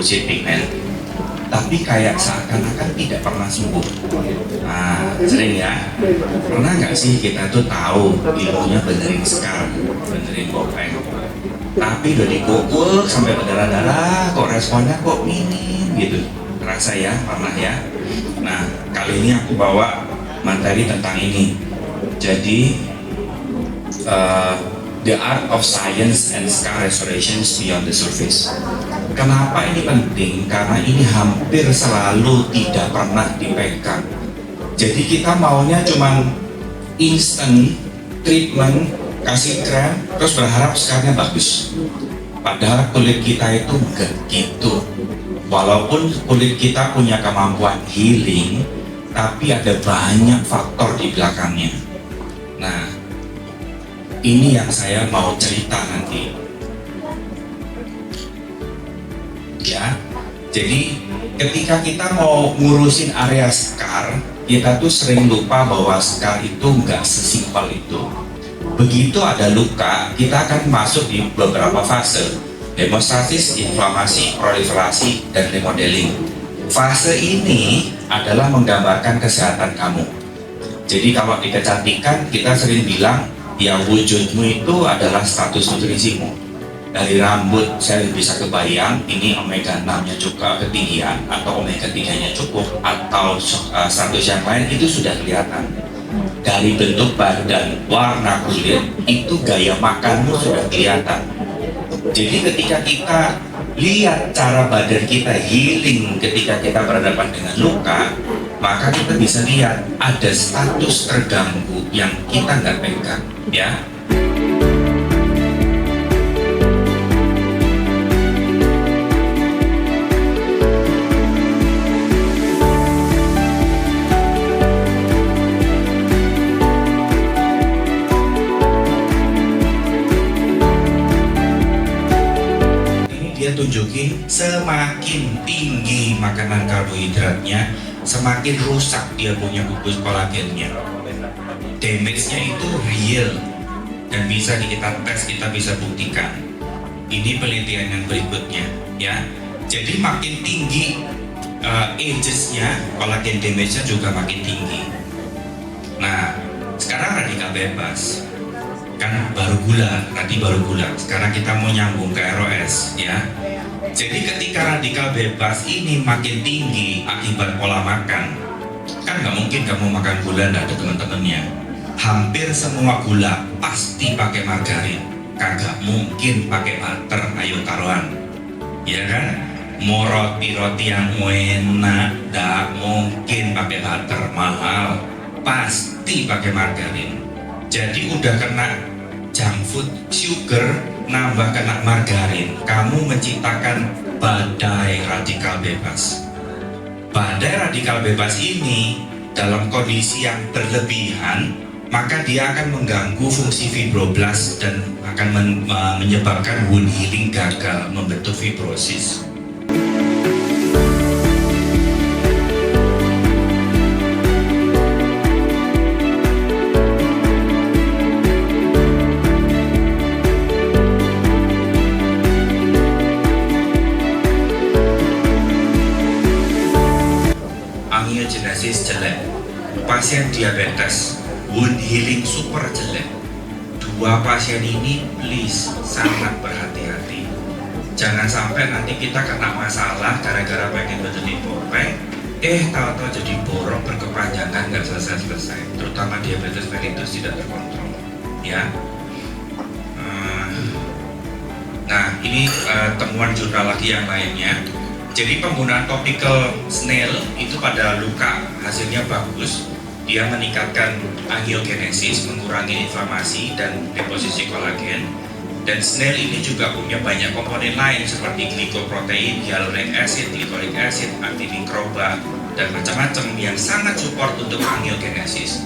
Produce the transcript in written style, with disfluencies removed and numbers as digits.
produksi pigmen, tapi kayak seakan-akan tidak pernah sembuh. Nah, sering ya. Pernah nggak sih kita tuh tahu ilmunya benerin scar, benerin bopeng, tapi udah dikukur sampai berdarah-darah, kok responnya kok minim gitu. Terasa ya, pernah ya. Nah, kali ini aku bawa materi tentang ini. Jadi, the art of science and scar restoration beyond the surface. Kenapa ini penting? Karena ini hampir selalu tidak pernah dipegang. Jadi kita maunya cuma instant treatment, kasih krem, terus berharap scarnya bagus. Padahal kulit kita itu enggak gitu. Walaupun kulit kita punya kemampuan healing, tapi ada banyak faktor di belakangnya. Nah, ini yang saya mau cerita nanti. Ya, jadi ketika kita mau ngurusin area scar, kita tuh sering lupa bahwa scar itu nggak sesimpel itu. Begitu ada luka, kita akan masuk di beberapa fase: hemostasis, inflamasi, proliferasi, dan remodeling. Fase ini adalah menggambarkan kesehatan kamu. Jadi kalau di kecantikan kita sering bilang, ya wujudmu itu adalah status nutrisimu. Dari rambut saya bisa kebayang ini omega 6-nya cukup ketinggian atau omega 3-nya cukup atau status yang lain itu sudah kelihatan. Dari bentuk badan, warna kulit, itu gaya makanmu sudah kelihatan. Jadi ketika kita lihat cara badan kita healing ketika kita berhadapan dengan luka, maka kita bisa lihat ada status terganggu yang kita nggak pegang, ya. Tunjukin semakin tinggi makanan karbohidratnya, semakin rusak dia punya gugus kolagennya. Damage-nya itu real dan bisa kita tes, kita bisa buktikan. Ini penelitian yang berikutnya, ya. Jadi makin tinggi ages-nya, kolagen damage-nya juga makin tinggi. Nah, sekarang radikal bebas. Kan baru gula, tadi baru gula. Sekarang kita mau nyambung ke ROS, ya. Jadi ketika radikal bebas ini makin tinggi akibat pola makan, kan nggak mungkin kamu makan gula nggak ada teman-temannya. Hampir semua gula pasti pakai margarin, kagak mungkin pakai butter. Ayo taruhan, ya kan? Mau roti-roti yang enak, nggak mungkin pakai butter, mahal, pasti pakai margarin. Jadi udah kena junk food, sugar, nambah kena margarin, kamu menciptakan badai radikal bebas. Badai radikal bebas ini dalam kondisi yang berlebihan, maka dia akan mengganggu fungsi fibroblast dan akan menyebabkan wound healing gagal, membentuk fibrosis. Angiogenesis jelek, pasien diabetes, wound healing super jelek. Dua pasien ini please sangat berhati-hati. Jangan sampai nanti kita kena masalah gara-gara pengen benerin bopeng, tahu-tahu jadi borok berkepanjangan nggak selesai-selesai. Terutama diabetes mellitus tidak terkontrol, ya. Nah, ini temuan jurnal lagi yang lainnya. Jadi penggunaan topical snail itu pada luka hasilnya bagus. Dia meningkatkan angiogenesis, mengurangi inflamasi dan deposisi kolagen. Dan snail ini juga punya banyak komponen lain seperti glikoprotein, hyaluronic acid, glycolic acid, antimikroba, dan macam-macam yang sangat support untuk angiogenesis.